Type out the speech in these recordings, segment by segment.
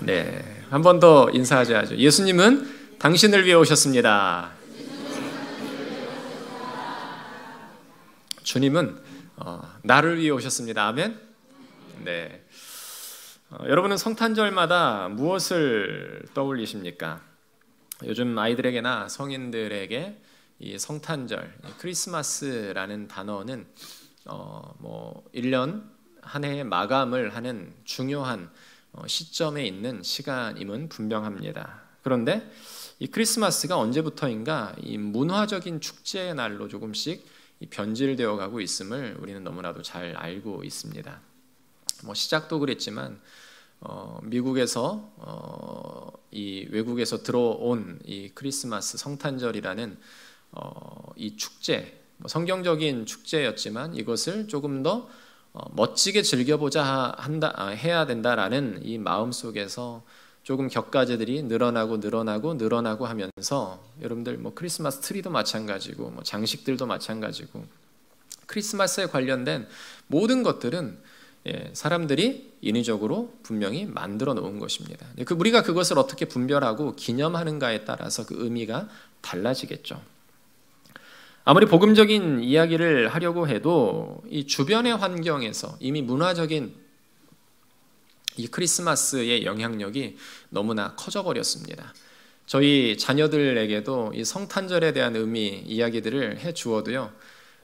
네, 한 번 더 인사하셔야죠. 예수님은 당신을 위해 오셨습니다. 주님은 나를 위해 오셨습니다. 아멘. 네, 여러분은 성탄절마다 무엇을 떠올리십니까? 요즘 아이들에게나 성인들에게 이 성탄절, 크리스마스라는 단어는 1년 한 해의 마감을 하는 중요한 시점에 있는 시간임은 분명합니다. 그런데 이 크리스마스가 언제부터인가 이 문화적인 축제의 날로 조금씩 변질되어 가고 있음을 우리는 너무나도 잘 알고 있습니다. 시작도 그랬지만 미국에서 이 외국에서 들어온 이 크리스마스 성탄절이라는 이 축제, 성경적인 축제였지만 이것을 조금 더 멋지게 즐겨보자 해야 된다라는 이 마음 속에서 조금 격가제들이 늘어나고 하면서 여러분들 크리스마스 트리도 마찬가지고 장식들도 마찬가지고 크리스마스에 관련된 모든 것들은 사람들이 인위적으로 분명히 만들어 놓은 것입니다. 우리가 그것을 어떻게 분별하고 기념하는가에 따라서 그 의미가 달라지겠죠. 아무리 복음적인 이야기를 하려고 해도 이 주변의 환경에서 이미 문화적인 이 크리스마스의 영향력이 너무나 커져버렸습니다. 저희 자녀들에게도 이 성탄절에 대한 의미 이야기들을 해 주어도요,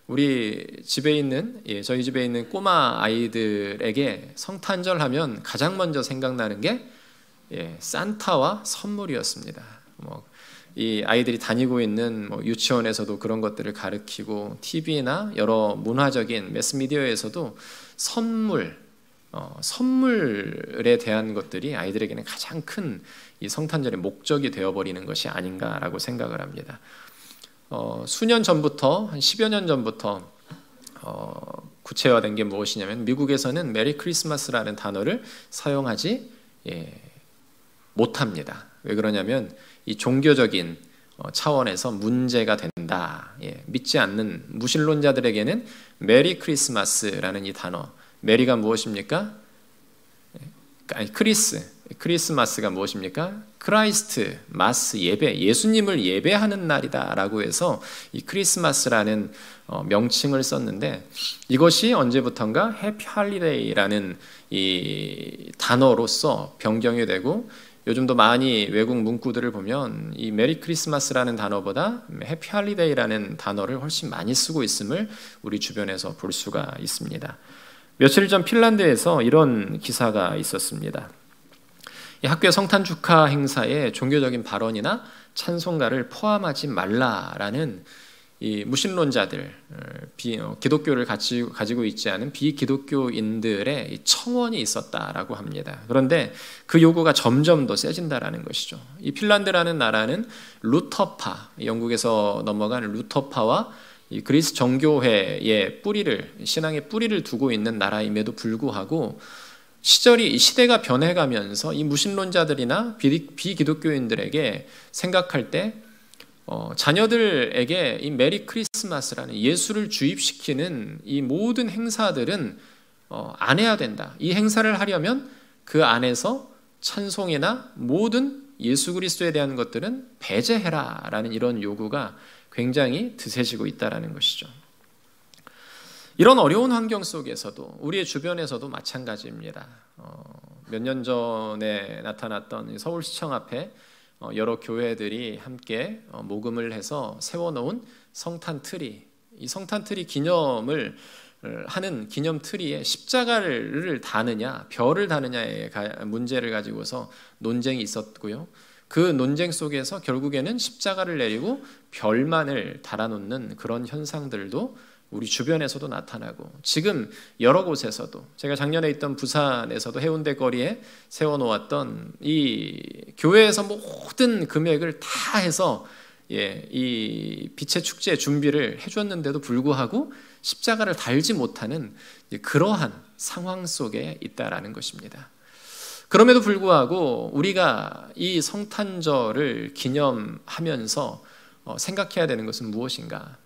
우리 집에 있는 저희 집에 있는 꼬마 아이들에게 성탄절 하면 가장 먼저 생각나는 게 산타와 선물이었습니다. 이 아이들이 다니고 있는 유치원에서도 그런 것들을 가르치고 TV나 여러 문화적인 매스미디어에서도 선물에 대한 것들이 아이들에게는 가장 큰 이 성탄절의 목적이 되어버리는 것이 아닌가라고 생각을 합니다. 수년 전부터 한 10여 년 전부터 구체화된 게 무엇이냐면 미국에서는 메리 크리스마스라는 단어를 사용하지 못합니다. 왜 그러냐면 이 종교적인 차원에서 문제가 된다. 믿지 않는 무신론자들에게는 메리 크리스마스라는 이 단어, 메리가 무엇입니까? 크리스마스가 무엇입니까? 크라이스트, 마스, 예배, 예수님을 예배하는 날이다라고 해서 이 크리스마스라는 명칭을 썼는데 이것이 언제부턴가 해피 할리데이라는 이 단어로서 변경이 되고 요즘도 많이 외국 문구들을 보면 이 메리 크리스마스라는 단어보다 해피 할리데이라는 단어를 훨씬 많이 쓰고 있음을 우리 주변에서 볼 수가 있습니다. 며칠 전 핀란드에서 이런 기사가 있었습니다. 이 학교 성탄 축하 행사에 종교적인 발언이나 찬송가를 포함하지 말라라는 이 무신론자들, 기독교를 가지고 있지 않은 비기독교인들의 청원이 있었다라고 합니다. 그런데 그 요구가 점점 더 세진다라는 것이죠. 이 핀란드라는 나라는 루터파, 영국에서 넘어간 루터파와 이 그리스 정교회의 신앙의 뿌리를 두고 있는 나라임에도 불구하고 시대가 변해가면서 이 무신론자들이나 비기독교인들에게 생각할 때 자녀들에게 이 메리 크리스마스라는 예수를 주입시키는 이 모든 행사들은 안 해야 된다. 이 행사를 하려면 그 안에서 찬송이나 모든 예수 그리스도에 대한 것들은 배제해라라는 이런 요구가 굉장히 드세지고 있다는 것이죠. 이런 어려운 환경 속에서도 우리의 주변에서도 마찬가지입니다. 몇 년 전에 나타났던 서울시청 앞에 여러 교회들이 함께 모금을 해서 세워놓은 성탄 트리, 이 성탄 트리 기념을 하는 기념 트리에 십자가를 다느냐 별을 다느냐의 문제를 가지고서 논쟁이 있었고요. 그 논쟁 속에서 결국에는 십자가를 내리고 별만을 달아놓는 그런 현상들도 우리 주변에서도 나타나고 지금 여러 곳에서도 제가 작년에 있던 부산에서도 해운대 거리에 세워놓았던 이 교회에서 모든 금액을 다 해서 이 빛의 축제 준비를 해줬는데도 불구하고 십자가를 달지 못하는 그러한 상황 속에 있다라는 것입니다. 그럼에도 불구하고 우리가 이 성탄절을 기념하면서 생각해야 되는 것은 무엇인가?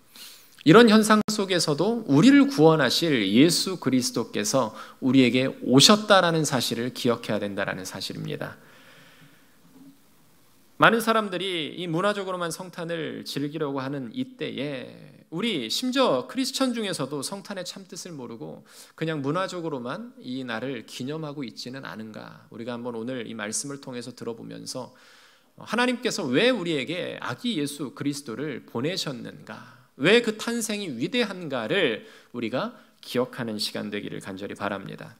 이런 현상 속에서도 우리를 구원하실 예수 그리스도께서 우리에게 오셨다라는 사실을 기억해야 된다라는 사실입니다. 많은 사람들이 이 문화적으로만 성탄을 즐기려고 하는 이때에 우리 심지어 크리스천 중에서도 성탄의 참뜻을 모르고 그냥 문화적으로만 이 날을 기념하고 있지는 않은가. 우리가 한번 오늘 이 말씀을 통해서 들어보면서 하나님께서 왜 우리에게 아기 예수 그리스도를 보내셨는가, 왜 그 탄생이 위대한가를 우리가 기억하는 시간 되기를 간절히 바랍니다.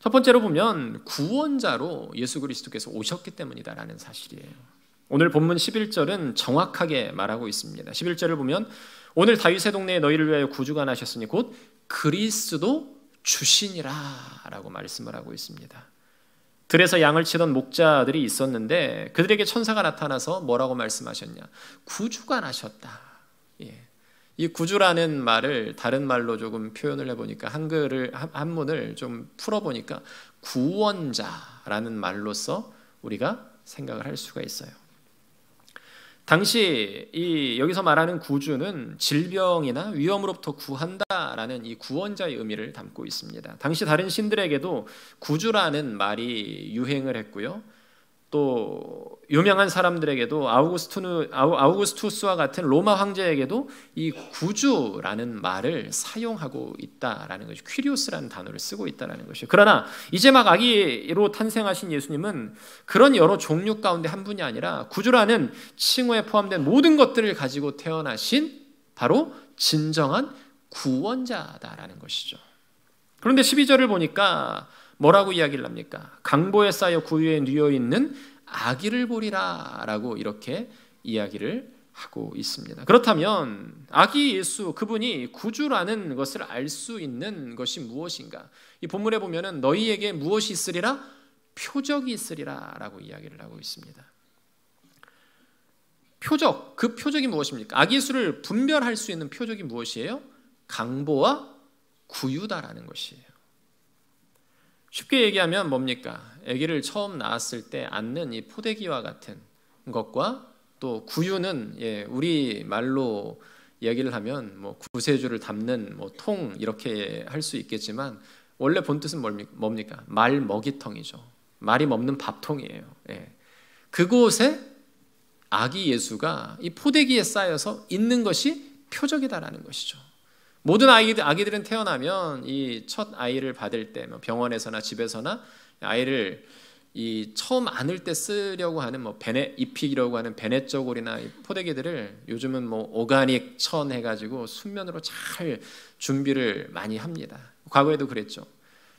첫 번째로 보면 구원자로 예수 그리스도께서 오셨기 때문이다라는 사실이에요. 오늘 본문 11절은 정확하게 말하고 있습니다. 11절을 보면 오늘 다윗의 동네에 너희를 위하여 구주가 나셨으니 곧 그리스도 주시니라 라고 말씀을 하고 있습니다. 들에서 양을 치던 목자들이 있었는데 그들에게 천사가 나타나서 뭐라고 말씀하셨냐? 구주가 나셨다. 이 구주라는 말을 다른 말로 조금 표현을 해보니까 한문을 좀 풀어보니까 구원자라는 말로서 우리가 생각을 할 수가 있어요. 당시 여기서 말하는 구주는 질병이나 위험으로부터 구한다라는 이 구원자의 의미를 담고 있습니다. 당시 다른 신들에게도 구주라는 말이 유행을 했고요. 또 유명한 사람들에게도 아우구스투스와 같은 로마 황제에게도 이 구주라는 말을 사용하고 있다라는 것이, 퀴리오스라는 단어를 쓰고 있다라는 것이에요. 그러나 이제 막 아기로 탄생하신 예수님은 그런 여러 종류 가운데 한 분이 아니라 구주라는 칭호에 포함된 모든 것들을 가지고 태어나신 바로 진정한 구원자다라는 것이죠. 그런데 12절을 보니까 뭐라고 이야기를 합니까? 강보에 쌓여 구유에 뉘어 있는 아기를 보리라 라고 이렇게 이야기를 하고 있습니다. 그렇다면 아기 예수, 그분이 구주라는 것을 알 수 있는 것이 무엇인가? 이 본문에 보면은 너희에게 무엇이 있으리라? 표적이 있으리라 라고 이야기를 하고 있습니다. 표적, 그 표적이 무엇입니까? 아기 예수를 분별할 수 있는 표적이 무엇이에요? 강보와 구유다라는 것이에요. 쉽게 얘기하면 뭡니까? 아기를 처음 낳았을 때 안는 이 포대기와 같은 것과 또 구유는 우리 말로 이야기를 하면 뭐 구세주를 담는 뭐 통 이렇게 할 수 있겠지만 원래 본 뜻은 뭡니까? 말 먹이통이죠. 말이 먹는 밥통이에요. 그곳에 아기 예수가 이 포대기에 쌓여서 있는 것이 표적이다라는 것이죠. 모든 아기들은 태어나면 이 첫 아이를 받을 때 병원에서나 집에서나 아이를 이 처음 안을 때 쓰려고 하는 뭐 입히려고 하는 베네저골이나 포대기들을 요즘은 뭐 오가닉 천 해가지고 순면으로 잘 준비를 많이 합니다. 과거에도 그랬죠.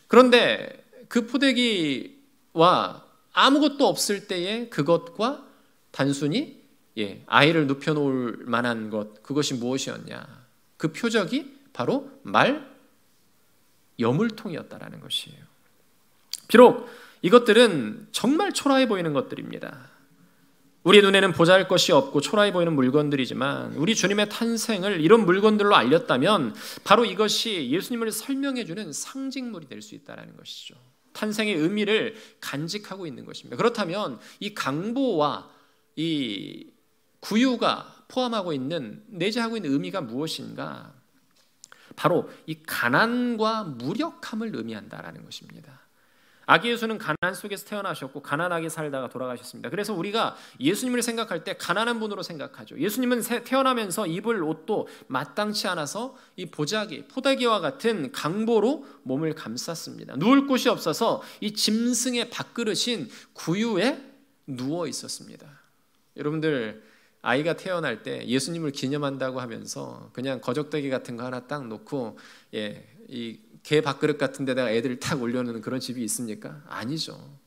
그런데 그 포대기와 아무것도 없을 때의 그것과 단순히 아이를 눕혀놓을 만한 것, 그것이 무엇이었냐? 그 표적이 바로 말 여물통이었다라는 것이에요. 비록 이것들은 정말 초라해 보이는 것들입니다. 우리 눈에는 보잘 것이 없고 초라해 보이는 물건들이지만 우리 주님의 탄생을 이런 물건들로 알렸다면 바로 이것이 예수님을 설명해주는 상징물이 될 수 있다는 것이죠. 탄생의 의미를 간직하고 있는 것입니다. 그렇다면 이 강보와 이 구유가 포함하고 있는, 내재하고 있는 의미가 무엇인가? 바로 이 가난과 무력함을 의미한다라는 것입니다. 아기 예수는 가난 속에서 태어나셨고 가난하게 살다가 돌아가셨습니다. 그래서 우리가 예수님을 생각할 때 가난한 분으로 생각하죠. 예수님은 태어나면서 입을 옷도 마땅치 않아서 이 보자기, 포대기와 같은 강보로 몸을 감쌌습니다. 누울 곳이 없어서 이 짐승의 밥그릇인 구유에 누워 있었습니다. 여러분들 아이가 태어날 때 예수님을 기념한다고 하면서 그냥 거적대기 같은 거 하나 딱 놓고 이 개 밥그릇 같은 데다가 애들을 탁 올려놓는 그런 집이 있습니까? 아니죠.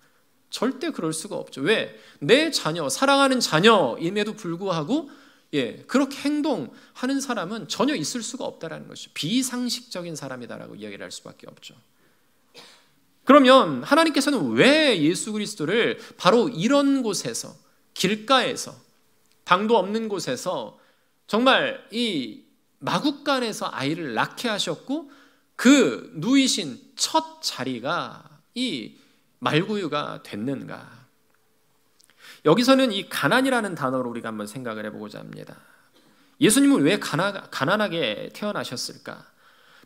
절대 그럴 수가 없죠. 왜? 내 자녀, 사랑하는 자녀임에도 불구하고 그렇게 행동하는 사람은 전혀 있을 수가 없다라는 것이죠. 비상식적인 사람이다라고 이야기를 할 수밖에 없죠. 그러면 하나님께서는 왜 예수 그리스도를 바로 이런 곳에서, 길가에서, 방도 없는 곳에서 정말 이 마국간에서 아이를 낳게 하셨고 그 누이신 첫 자리가 이 말구유가 됐는가? 여기서는 이 가난이라는 단어로 우리가 한번 생각을 해보고자 합니다. 예수님은 왜 가난하게 태어나셨을까?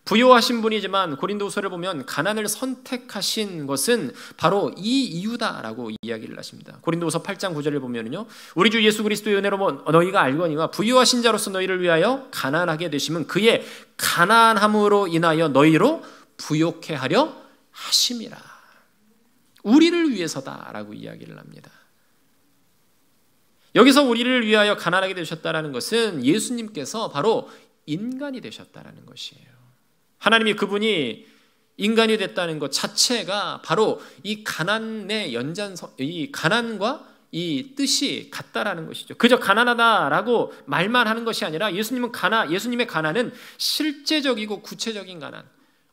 부유하신 분이지만 고린도후서를 보면 가난을 선택하신 것은 바로 이 이유다라고 이야기를 하십니다. 고린도후서 8장 9절을 보면요, 우리 주 예수 그리스도의 은혜로 너희가 알거니와 부유하신 자로서 너희를 위하여 가난하게 되심은 그의 가난함으로 인하여 너희로 부욕해 하려 하심이라. 우리를 위해서다라고 이야기를 합니다. 여기서 우리를 위하여 가난하게 되셨다라는 것은 예수님께서 바로 인간이 되셨다라는 것이에요. 하나님이 그분이 인간이 됐다는 것 자체가 바로 이 가난의 연장선, 이 가난과 이 뜻이 같다라는 것이죠. 그저 가난하다라고 말만 하는 것이 아니라 예수님의 가난은 실제적이고 구체적인 가난,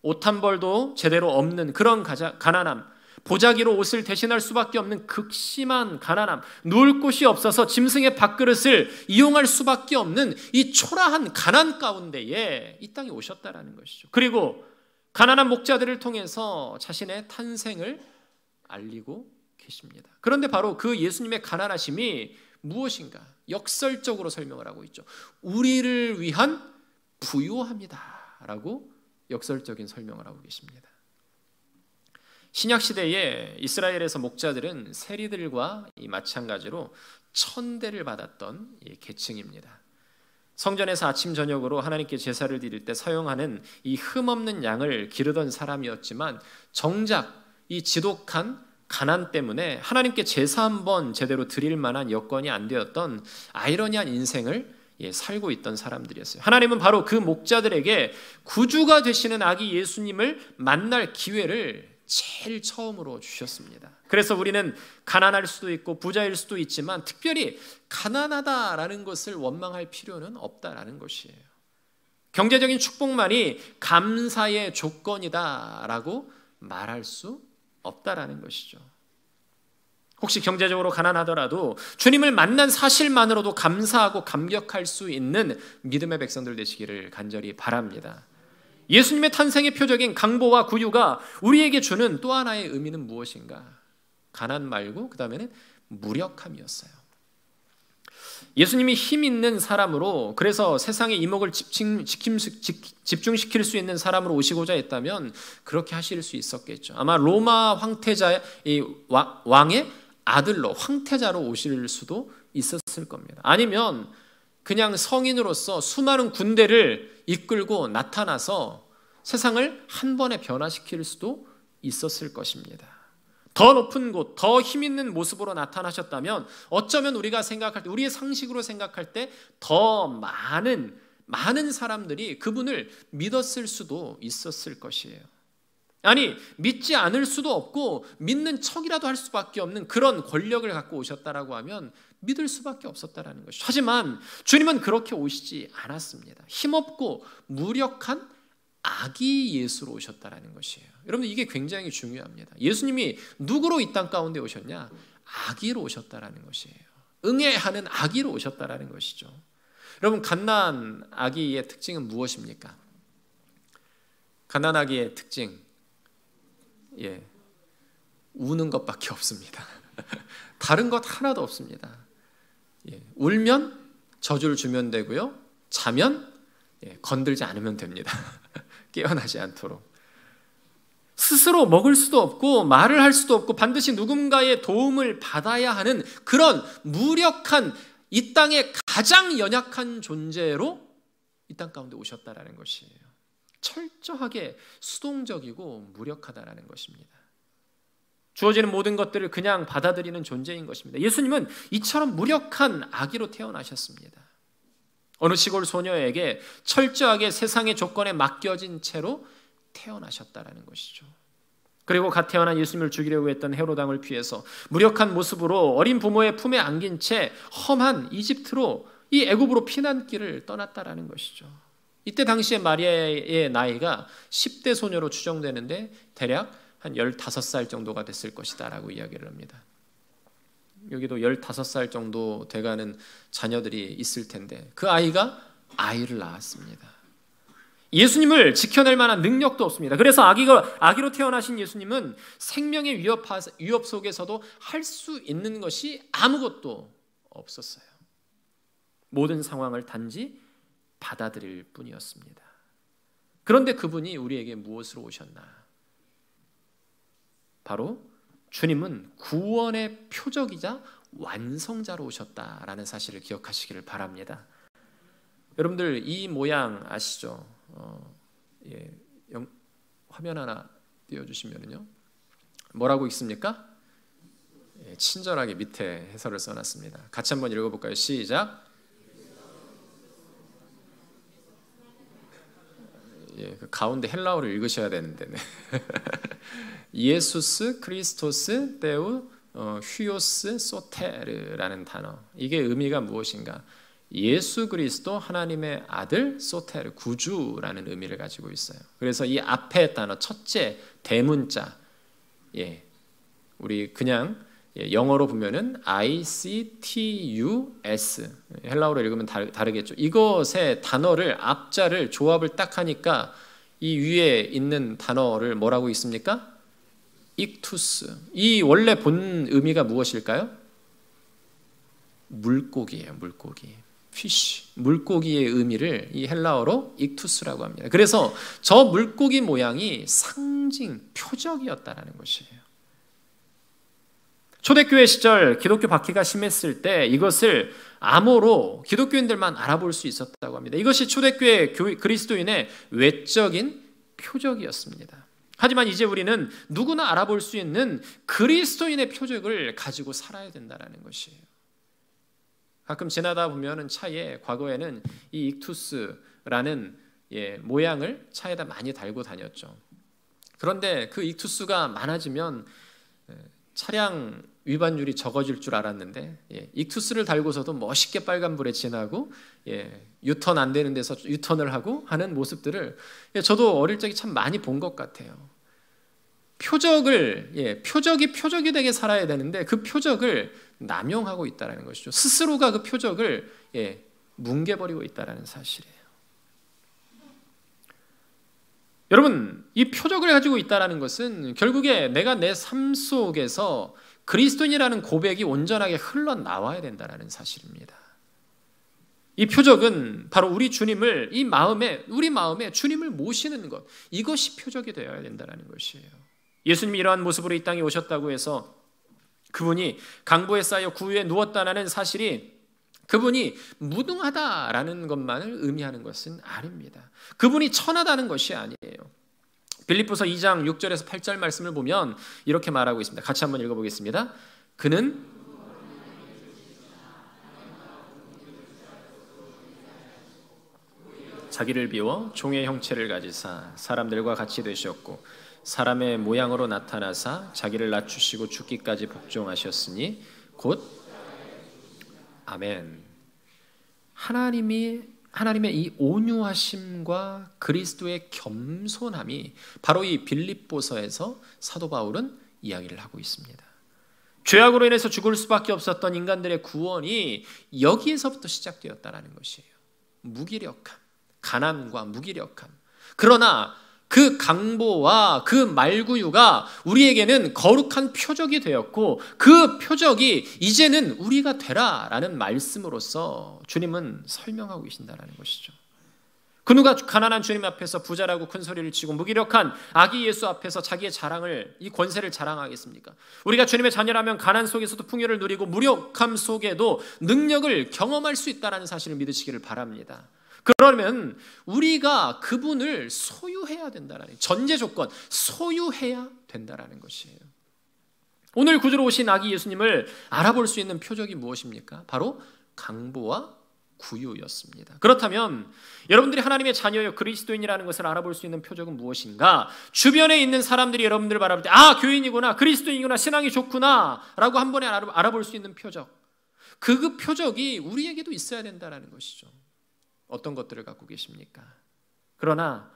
옷 한 벌도 제대로 없는 그런 가난함, 보자기로 옷을 대신할 수밖에 없는 극심한 가난함, 누울 곳이 없어서 짐승의 밥그릇을 이용할 수밖에 없는 이 초라한 가난 가운데에 이 땅에 오셨다라는 것이죠. 그리고 가난한 목자들을 통해서 자신의 탄생을 알리고 계십니다. 그런데 바로 그 예수님의 가난하심이 무엇인가? 역설적으로 설명을 하고 있죠. 우리를 위한 부요함이다라고 역설적인 설명을 하고 계십니다. 신약 시대에 이스라엘에서 목자들은 세리들과 마찬가지로 천대를 받았던 계층입니다. 성전에서 아침 저녁으로 하나님께 제사를 드릴 때 사용하는 이 흠없는 양을 기르던 사람이었지만 정작 이 지독한 가난 때문에 하나님께 제사 한번 제대로 드릴 만한 여건이 안 되었던 아이러니한 인생을 살고 있던 사람들이었어요. 하나님은 바로 그 목자들에게 구주가 되시는 아기 예수님을 만날 기회를 제일 처음으로 주셨습니다. 그래서 우리는 가난할 수도 있고 부자일 수도 있지만 특별히 가난하다라는 것을 원망할 필요는 없다라는 것이에요. 경제적인 축복만이 감사의 조건이다라고 말할 수 없다라는 것이죠. 혹시 경제적으로 가난하더라도 주님을 만난 사실만으로도 감사하고 감격할 수 있는 믿음의 백성들 되시기를 간절히 바랍니다. 예수님의 탄생의 표적인 강보와 구유가 우리에게 주는 또 하나의 의미는 무엇인가? 가난 말고 그 다음에는 무력함이었어요. 예수님이 힘 있는 사람으로, 그래서 세상의 이목을 집중시킬 수 있는 사람으로 오시고자 했다면 그렇게 하실 수 있었겠죠. 아마 로마 황태자의 왕의 아들로 황태자로 오실 수도 있었을 겁니다. 아니면 그냥 성인으로서 수많은 군대를 이끌고 나타나서 세상을 한 번에 변화시킬 수도 있었을 것입니다. 더 높은 곳, 더 힘 있는 모습으로 나타나셨다면 어쩌면 우리가 생각할 때, 우리의 상식으로 생각할 때 더 많은 사람들이 그분을 믿었을 수도 있었을 것이에요. 아니, 믿지 않을 수도 없고 믿는 척이라도 할 수밖에 없는 그런 권력을 갖고 오셨다라고 하면 믿을 수밖에 없었다라는 것이죠. 하지만 주님은 그렇게 오시지 않았습니다. 힘없고 무력한 아기 예수로 오셨다라는 것이에요. 여러분, 이게 굉장히 중요합니다. 예수님이 누구로 이 땅 가운데 오셨냐? 아기로 오셨다라는 것이에요. 응애하는 아기로 오셨다라는 것이죠. 여러분, 갓난 아기의 특징은 무엇입니까? 갓난 아기의 특징, 우는 것밖에 없습니다. 다른 것 하나도 없습니다. 울면 저주를 주면 되고요, 자면 건들지 않으면 됩니다. 깨어나지 않도록. 스스로 먹을 수도 없고 말을 할 수도 없고 반드시 누군가의 도움을 받아야 하는 그런 무력한, 이 땅의 가장 연약한 존재로 이 땅 가운데 오셨다라는 것이에요. 철저하게 수동적이고 무력하다라는 것입니다. 주어지는 모든 것들을 그냥 받아들이는 존재인 것입니다. 예수님은 이처럼 무력한 아기로 태어나셨습니다. 어느 시골 소녀에게 철저하게 세상의 조건에 맡겨진 채로 태어나셨다라는 것이죠. 그리고 갓 태어난 예수님을 죽이려고 했던 헤롯 왕을 피해서 무력한 모습으로 어린 부모의 품에 안긴 채 험한 이집트로, 이 애굽으로 피난길을 떠났다라는 것이죠. 이때 당시에 마리아의 나이가 10대 소녀로 추정되는데 대략 한 15살 정도가 됐을 것이다 라고 이야기를 합니다. 여기도 15살 정도 돼가는 자녀들이 있을 텐데 그 아이가 아이를 낳았습니다. 예수님을 지켜낼 만한 능력도 없습니다. 그래서 아기로 태어나신 예수님은 생명의 위협 속에서도 할 수 있는 것이 아무것도 없었어요. 모든 상황을 단지 받아들일 뿐이었습니다. 그런데 그분이 우리에게 무엇으로 오셨나? 바로 주님은 구원의 표적이자 완성자로 오셨다라는 사실을 기억하시기를 바랍니다. 여러분들 이 모양 아시죠? 화면 하나 띄워주시면요. 뭐라고 있습니까? 친절하게 밑에 해설을 써놨습니다. 같이 한번 읽어볼까요? 시작. 그 가운데 헬라어를 읽으셔야 되는데 이에수스 크리스토스 데우 휴오스 소테르라는 단어, 이게 의미가 무엇인가? 예수 그리스도 하나님의 아들 소테르, 구주라는 의미를 가지고 있어요. 그래서 이 앞에 단어 첫째 대문자, 우리 그냥 영어로 보면은 ICTUS, 헬라어로 읽으면 다르겠죠. 이것의 단어를 앞자를 조합을 딱 하니까 이 위에 있는 단어를 뭐라고 있습니까? 익투스. 이 원래 본 의미가 무엇일까요? 물고기예요. 물고기. 피쉬. 물고기의 의미를 이 헬라어로 익투스라고 합니다. 그래서 저 물고기 모양이 상징, 표적이었다라는 것이에요. 초대교회 시절 기독교 박해가 심했을 때 이것을 암호로 기독교인들만 알아볼 수 있었다고 합니다. 이것이 초대교회 그리스도인의 외적인 표적이었습니다. 하지만 이제 우리는 누구나 알아볼 수 있는 그리스도인의 표적을 가지고 살아야 된다는 것이에요. 가끔 지나다 보면 차에 과거에는 이 익투스라는 모양을 차에다 많이 달고 다녔죠. 그런데 그 익투스가 많아지면 차량 위반율이 적어질 줄 알았는데 익투스를 달고서도 멋있게 빨간불에 지나고 유턴 안 되는 데서 유턴을 하고 하는 모습들을 저도 어릴 적에 참 많이 본 것 같아요. 표적이 되게 살아야 되는데 그 표적을 남용하고 있다는 것이죠. 스스로가 그 표적을 뭉개버리고 있다는 사실이에요. 여러분, 이 표적을 가지고 있다는 것은 결국에 내가 내 삶 속에서 그리스도인이라는 고백이 온전하게 흘러나와야 된다는 사실입니다. 이 표적은 바로 우리 주님을 우리 마음에 주님을 모시는 것, 이것이 표적이 되어야 된다는 것이에요. 예수님이 이러한 모습으로 이 땅에 오셨다고 해서 그분이 강보에 쌓여 구유에 누웠다는 사실이 그분이 무능하다라는 것만을 의미하는 것은 아닙니다. 그분이 천하다는 것이 아니에요. 빌립보서 2장 6절에서 8절 말씀을 보면 이렇게 말하고 있습니다. 같이 한번 읽어보겠습니다. 그는 자기를 비워 종의 형체를 가지사 사람들과 같이 되셨고 사람의 모양으로 나타나사 자기를 낮추시고 죽기까지 복종하셨으니 곧 아멘. 하나님의 이 온유하심과 그리스도의 겸손함이 바로 이 빌립보서에서 사도 바울은 이야기를 하고 있습니다. 죄악으로 인해서 죽을 수밖에 없었던 인간들의 구원이 여기에서부터 시작되었다는 것이에요. 무기력함, 가난과 무기력함. 그러나 그 강보와 그 말구유가 우리에게는 거룩한 표적이 되었고 그 표적이 이제는 우리가 되라라는 말씀으로서 주님은 설명하고 계신다는 것이죠. 그 누가 가난한 주님 앞에서 부자라고 큰 소리를 치고 무기력한 아기 예수 앞에서 자기의 자랑을, 이 권세를 자랑하겠습니까? 우리가 주님의 자녀라면 가난 속에서도 풍요를 누리고 무력함 속에도 능력을 경험할 수 있다는 사실을 믿으시기를 바랍니다. 그러면 우리가 그분을 소유해야 된다는, 전제 조건, 소유해야 된다는 것이에요. 오늘 구주로 오신 아기 예수님을 알아볼 수 있는 표적이 무엇입니까? 바로 강보와 구유였습니다. 그렇다면 여러분들이 하나님의 자녀여 그리스도인이라는 것을 알아볼 수 있는 표적은 무엇인가? 주변에 있는 사람들이 여러분들을 바라볼 때 교인이구나, 그리스도인이구나, 신앙이 좋구나 라고 한 번에 알아볼 수 있는 표적, 그 표적이 우리에게도 있어야 된다는 것이죠. 어떤 것들을 갖고 계십니까? 그러나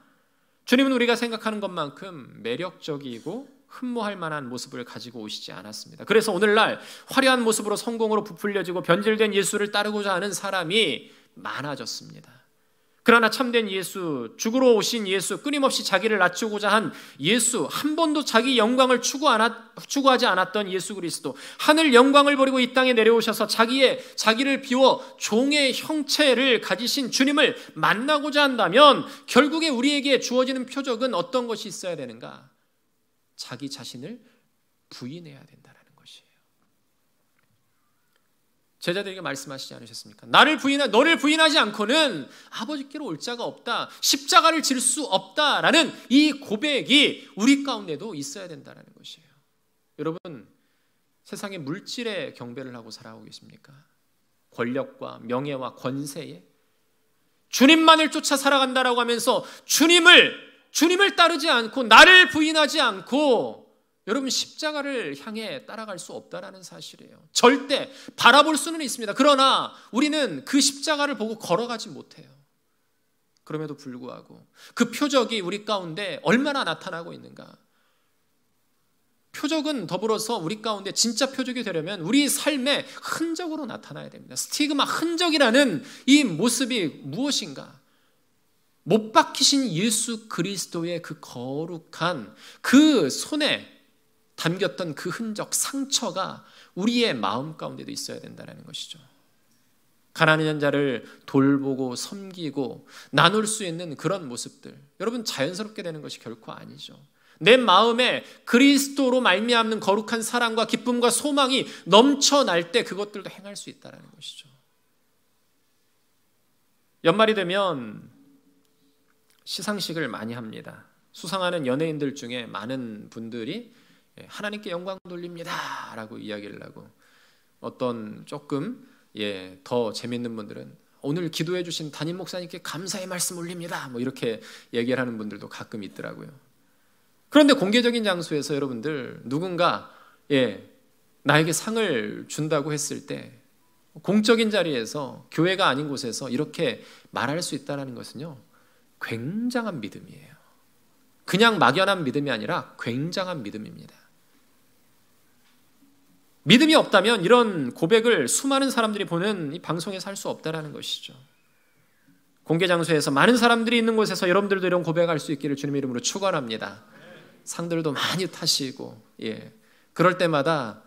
주님은 우리가 생각하는 것만큼 매력적이고 흠모할 만한 모습을 가지고 오시지 않았습니다. 그래서 오늘날 화려한 모습으로 성공으로 부풀려지고 변질된 예수를 따르고자 하는 사람이 많아졌습니다. 그러나 참된 예수, 죽으러 오신 예수, 끊임없이 자기를 낮추고자 한 예수, 한 번도 자기 영광을 추구하지 않았던 예수 그리스도, 하늘 영광을 버리고 이 땅에 내려오셔서 자기를 비워 종의 형체를 가지신 주님을 만나고자 한다면 결국에 우리에게 주어지는 표적은 어떤 것이 있어야 되는가? 자기 자신을 부인해야 된다는 것이에요. 제자들에게 말씀하시지 않으셨습니까? 너를 부인하지 않고는 아버지께로 올 자가 없다. 십자가를 질 수 없다라는 이 고백이 우리 가운데도 있어야 된다는 것이에요. 여러분, 세상에 물질에 경배를 하고 살아오고 계십니까? 권력과 명예와 권세에 주님만을 쫓아 살아간다라고 하면서 주님을 따르지 않고 나를 부인하지 않고 여러분 십자가를 향해 따라갈 수 없다라는 사실이에요. 절대 바라볼 수는 있습니다. 그러나 우리는 그 십자가를 보고 걸어가지 못해요. 그럼에도 불구하고 그 표적이 우리 가운데 얼마나 나타나고 있는가? 표적은 더불어서 우리 가운데 진짜 표적이 되려면 우리 삶의 흔적으로 나타나야 됩니다. 스티그마, 흔적이라는 이 모습이 무엇인가? 못 박히신 예수 그리스도의 그 거룩한 그 손에 담겼던 그 흔적, 상처가 우리의 마음 가운데도 있어야 된다는 것이죠. 가난한 자를 돌보고 섬기고 나눌 수 있는 그런 모습들, 여러분 자연스럽게 되는 것이 결코 아니죠. 내 마음에 그리스도로 말미암는 거룩한 사랑과 기쁨과 소망이 넘쳐날 때 그것들도 행할 수 있다는 것이죠. 연말이 되면 시상식을 많이 합니다. 수상하는 연예인들 중에 많은 분들이 하나님께 영광 돌립니다 라고 이야기를 하고, 어떤 조금 더 재밌는 분들은 오늘 기도해 주신 담임 목사님께 감사의 말씀 올립니다 뭐 이렇게 얘기를 하는 분들도 가끔 있더라고요. 그런데 공개적인 장소에서 여러분들 누군가 나에게 상을 준다고 했을 때 공적인 자리에서, 교회가 아닌 곳에서 이렇게 말할 수 있다는 것은요, 굉장한 믿음이에요. 그냥 막연한 믿음이 아니라 굉장한 믿음입니다. 믿음이 없다면 이런 고백을 수많은 사람들이 보는 이 방송에서 할 수 없다는 것이죠. 공개 장소에서 많은 사람들이 있는 곳에서 여러분들도 이런 고백할 수 있기를 주님의 이름으로 축원합니다. 상들도 많이 타시고 그럴 때마다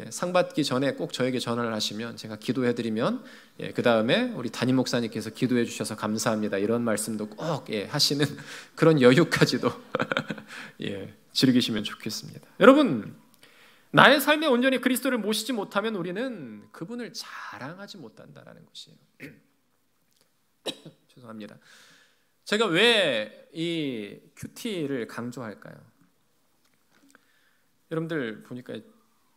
상 받기 전에 꼭 저에게 전화를 하시면 제가 기도해드리면 그 다음에 우리 담임 목사님께서 기도해 주셔서 감사합니다 이런 말씀도 꼭 하시는 그런 여유까지도 즐기시면 좋겠습니다. 여러분, 나의 삶에 온전히 그리스도를 모시지 못하면 우리는 그분을 자랑하지 못한다는 것이에요. 죄송합니다. 제가 왜 이 큐티를 강조할까요? 여러분들 보니까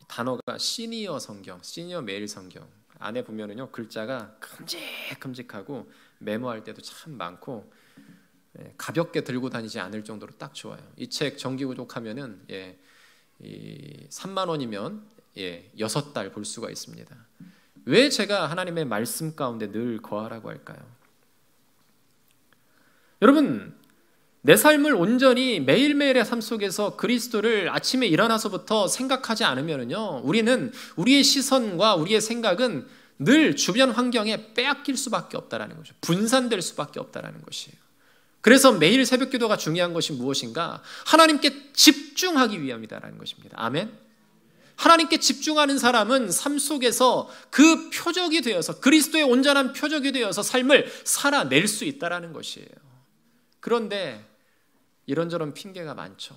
단어가 시니어 성경, 시니어 메일 성경 안에 보면은요 글자가 큼직큼직하고 메모할 때도 참 많고 가볍게 들고 다니지 않을 정도로 딱 좋아요. 이 책 정기구독하면은 3만 원이면 6달 볼 수가 있습니다. 왜 제가 하나님의 말씀 가운데 늘 거하라고 할까요? 여러분, 내 삶을 온전히 매일매일의 삶 속에서 그리스도를 아침에 일어나서부터 생각하지 않으면요, 우리는 우리의 시선과 우리의 생각은 늘 주변 환경에 빼앗길 수밖에 없다는 거죠. 분산될 수밖에 없다는 것이에요. 그래서 매일 새벽 기도가 중요한 것이 무엇인가? 하나님께 집중하기 위함이다라는 것입니다. 아멘. 하나님께 집중하는 사람은 삶 속에서 그 표적이 되어서, 그리스도의 온전한 표적이 되어서 삶을 살아낼 수 있다라는 것이에요. 그런데 이런저런 핑계가 많죠.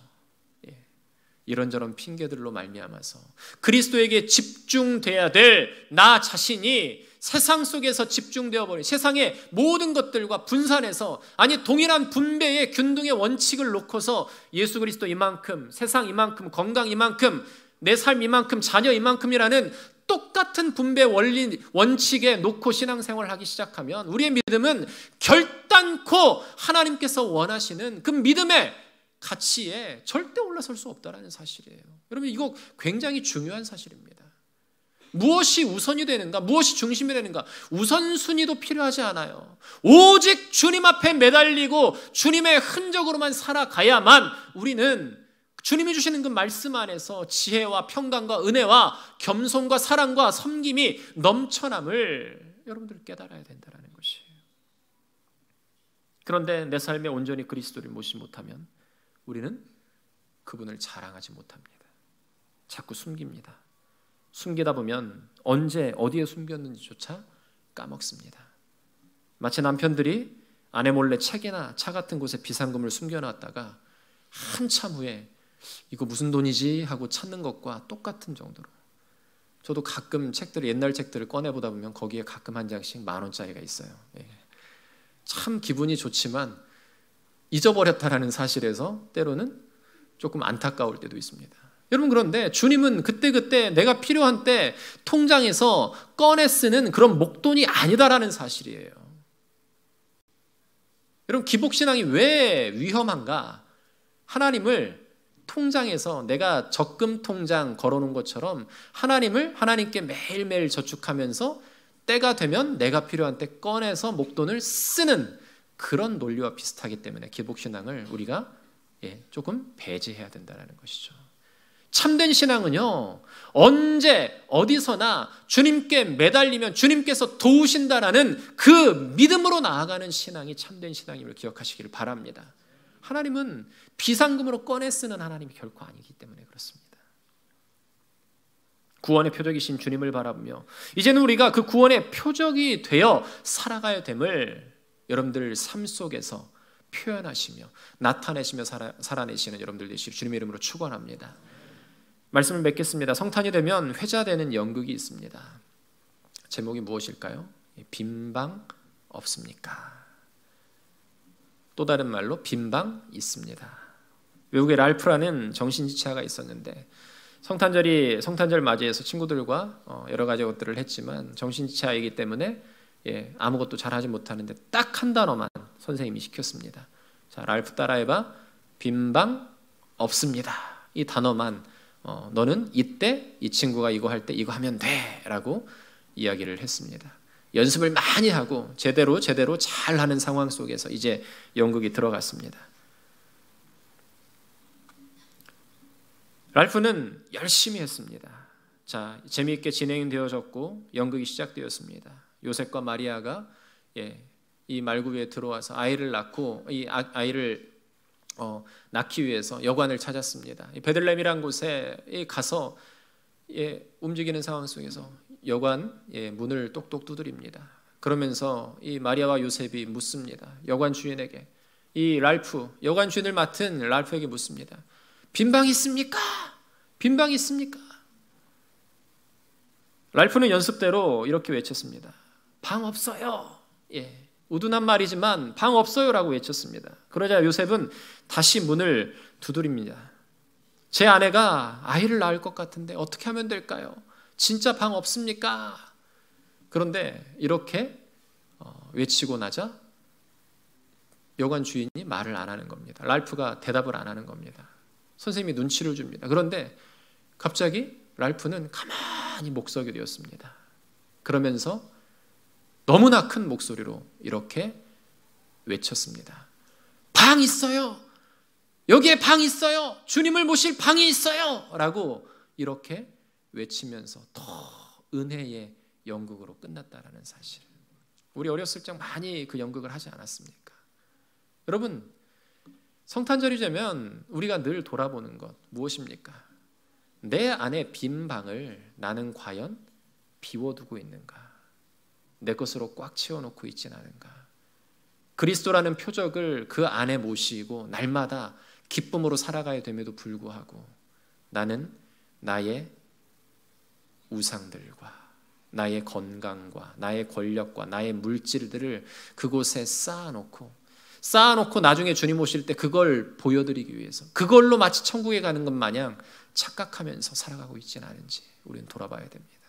이런저런 핑계들로 말미암아서 그리스도에게 집중돼야 될 나 자신이 세상 속에서 집중되어 버린, 세상의 모든 것들과 분산해서, 아니 동일한 분배의 균등의 원칙을 놓고서 예수 그리스도 이만큼, 세상 이만큼, 건강 이만큼, 내 삶 이만큼, 자녀 이만큼이라는 똑같은 분배 원리 원칙에 놓고 신앙생활을 하기 시작하면 우리의 믿음은 결단코 하나님께서 원하시는 그 믿음의 가치에 절대 올라설 수 없다는 사실이에요. 여러분, 이거 굉장히 중요한 사실입니다. 무엇이 우선이 되는가? 무엇이 중심이 되는가? 우선순위도 필요하지 않아요. 오직 주님 앞에 매달리고 주님의 흔적으로만 살아가야만 우리는 주님이 주시는 그 말씀 안에서 지혜와 평강과 은혜와 겸손과 사랑과 섬김이 넘쳐남을 여러분들 깨달아야 된다는 것이에요. 그런데 내 삶에 온전히 그리스도를 모시지 못하면 우리는 그분을 자랑하지 못합니다. 자꾸 숨깁니다. 숨기다 보면 언제 어디에 숨겼는지조차 까먹습니다. 마치 남편들이 아내 몰래 책이나 차 같은 곳에 비상금을 숨겨놨다가 한참 후에 이거 무슨 돈이지 하고 찾는 것과 똑같은 정도로, 저도 가끔 옛날 책들을 꺼내보다 보면 거기에 가끔 한 장씩 10,000원짜리가 있어요. 참 기분이 좋지만 잊어버렸다라는 사실에서 때로는 조금 안타까울 때도 있습니다. 여러분, 그런데 주님은 그때그때 내가 필요한 때 통장에서 꺼내 쓰는 그런 목돈이 아니다라는 사실이에요. 여러분, 기복신앙이 왜 위험한가? 하나님을 통장에서 내가 적금 통장 걸어놓은 것처럼 하나님께 매일매일 저축하면서 때가 되면 내가 필요한 때 꺼내서 목돈을 쓰는 그런 논리와 비슷하기 때문에 기복신앙을 우리가 조금 배제해야 된다는 것이죠. 참된 신앙은요, 언제 어디서나 주님께 매달리면 주님께서 도우신다라는 그 믿음으로 나아가는 신앙이 참된 신앙임을 기억하시기를 바랍니다. 하나님은 비상금으로 꺼내 쓰는 하나님이 결코 아니기 때문에 그렇습니다. 구원의 표적이신 주님을 바라보며 이제는 우리가 그 구원의 표적이 되어 살아가야 됨을 여러분들 삶 속에서 표현하시며 나타내시며 살아내시는 여러분들 되시길 주님의 이름으로 축원합니다. 말씀을 맺겠습니다. 성탄이 되면 회자되는 연극이 있습니다. 제목이 무엇일까요? 빈방 없습니까? 또 다른 말로 빈방 있습니다. 외국에 랄프라는 정신지체아가 있었는데 성탄절 맞이해서 친구들과 여러 가지 것들을 했지만 정신지체아이기 때문에 아무것도 잘하지 못하는데 딱 한 단어만 선생님이 시켰습니다. 자, 랄프 따라해봐. 빈방 없습니다. 이 단어만 너는 이때 이 친구가 이거 할 때 이거 하면 돼 라고 이야기를 했습니다. 연습을 많이 하고 제대로 잘하는 상황 속에서 이제 연극이 들어갔습니다. 랄프는 열심히 했습니다. 자, 재미있게 진행되어졌고 연극이 시작되었습니다. 요셉과 마리아가 이 말구유에 들어와서 아이를 낳고 이 아이를 낳기 위해서 여관을 찾았습니다. 베들레헴이란 곳에 가서 움직이는 상황 속에서 여관 문을 똑똑 두드립니다. 그러면서 이 마리아와 요셉이 묻습니다. 여관 주인에게, 이 랄프, 여관 주인을 맡은 랄프에게 묻습니다. 빈방 있습니까? 빈방 있습니까? 랄프는 연습대로 이렇게 외쳤습니다. 방 없어요. 우둔한 말이지만 방 없어요라고 외쳤습니다. 그러자 요셉은 다시 문을 두드립니다. 제 아내가 아이를 낳을 것 같은데 어떻게 하면 될까요? 진짜 방 없습니까? 그런데 이렇게 외치고 나자 여관 주인이 말을 안 하는 겁니다. 랄프가 대답을 안 하는 겁니다. 선생님이 눈치를 줍니다. 그런데 갑자기 랄프는 가만히 목석이 되었습니다. 그러면서 너무나 큰 목소리로 이렇게 외쳤습니다. 방 있어요. 여기에 방 있어요. 주님을 모실 방이 있어요. 라고 이렇게 외치면서 더 은혜의 연극으로 끝났다라는 사실. 우리 어렸을 적 많이 그 연극을 하지 않았습니까? 여러분, 성탄절이 되면 우리가 늘 돌아보는 것 무엇입니까? 내 안에 빈 방을 나는 과연 비워두고 있는가? 내 것으로 꽉 채워놓고 있진 않은가? 그리스도라는 표적을 그 안에 모시고 날마다 기쁨으로 살아가야 됨에도 불구하고 나는 나의 우상들과 나의 건강과 나의 권력과 나의 물질들을 그곳에 쌓아놓고 나중에 주님 오실 때 그걸 보여드리기 위해서 그걸로 마치 천국에 가는 것 마냥 착각하면서 살아가고 있지는 않은지 우리는 돌아봐야 됩니다.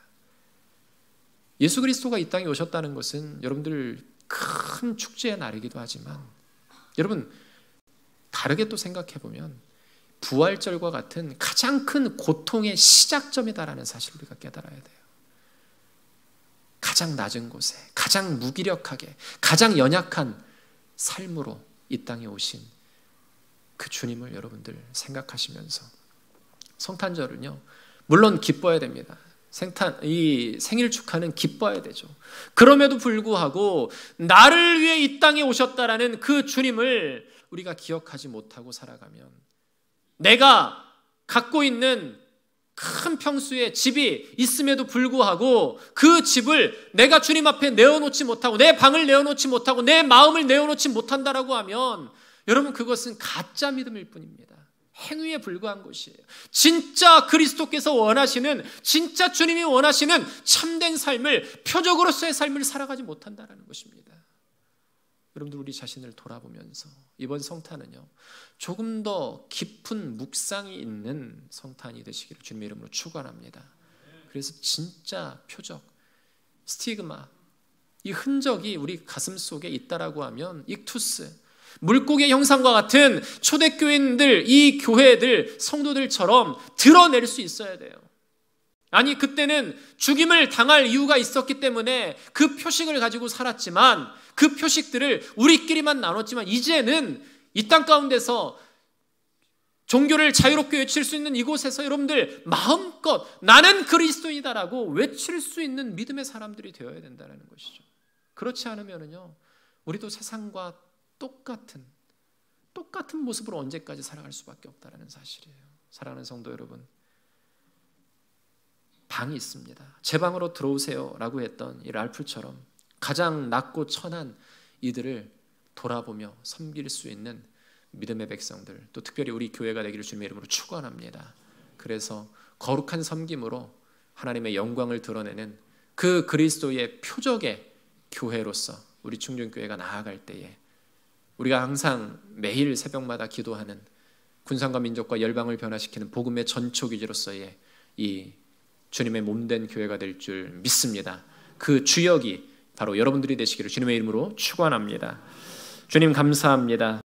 예수 그리스도가 이 땅에 오셨다는 것은 여러분들 큰 축제의 날이기도 하지만 여러분 다르게 또 생각해 보면 부활절과 같은 가장 큰 고통의 시작점이다라는 사실을 우리가 깨달아야 돼요. 가장 낮은 곳에 가장 무기력하게 가장 연약한 삶으로 이 땅에 오신 그 주님을 여러분들 생각하시면서 성탄절은요 물론 기뻐야 됩니다. 이 생일 축하는 기뻐야 되죠. 그럼에도 불구하고 나를 위해 이 땅에 오셨다라는 그 주님을 우리가 기억하지 못하고 살아가면, 내가 갖고 있는 큰 평수의 집이 있음에도 불구하고 그 집을 내가 주님 앞에 내어놓지 못하고, 내 방을 내어놓지 못하고, 내 마음을 내어놓지 못한다라고 하면, 여러분, 그것은 가짜 믿음일 뿐입니다. 행위에 불과한 것이에요. 진짜 그리스도께서 원하시는, 진짜 주님이 원하시는 참된 삶을, 표적으로서의 삶을 살아가지 못한다는 것입니다. 여러분들, 우리 자신을 돌아보면서 이번 성탄은요, 조금 더 깊은 묵상이 있는 성탄이 되시기를 주님의 이름으로 축원합니다. 그래서 진짜 표적, 스티그마, 이 흔적이 우리 가슴 속에 있다라고 하면, 익투스, 물고기의 형상과 같은 초대교인들, 이 교회들, 성도들처럼 드러낼 수 있어야 돼요. 아니, 그때는 죽임을 당할 이유가 있었기 때문에 그 표식을 가지고 살았지만, 그 표식들을 우리끼리만 나눴지만, 이제는 이 땅 가운데서 종교를 자유롭게 외칠 수 있는 이곳에서 여러분들 마음껏 나는 그리스도이다라고 외칠 수 있는 믿음의 사람들이 되어야 된다는 것이죠. 그렇지 않으면요, 우리도 세상과 똑같은 모습으로 언제까지 살아갈 수밖에 없다는 사실이에요. 사랑하는 성도 여러분, 방이 있습니다. 제 방으로 들어오세요 라고 했던 이 랄프처럼 가장 낮고 천한 이들을 돌아보며 섬길 수 있는 믿음의 백성들, 또 특별히 우리 교회가 되기를 주님의 이름으로 축원합니다. 그래서 거룩한 섬김으로 하나님의 영광을 드러내는 그 그리스도의 표적의 교회로서 우리 충정교회가 나아갈 때에, 우리가 항상 매일 새벽마다 기도하는 군상과 민족과 열방을 변화시키는 복음의 전초기지로서의 이 주님의 몸된 교회가 될 줄 믿습니다. 그 주역이 바로 여러분들이 되시기를 주님의 이름으로 축원합니다. 주님 감사합니다.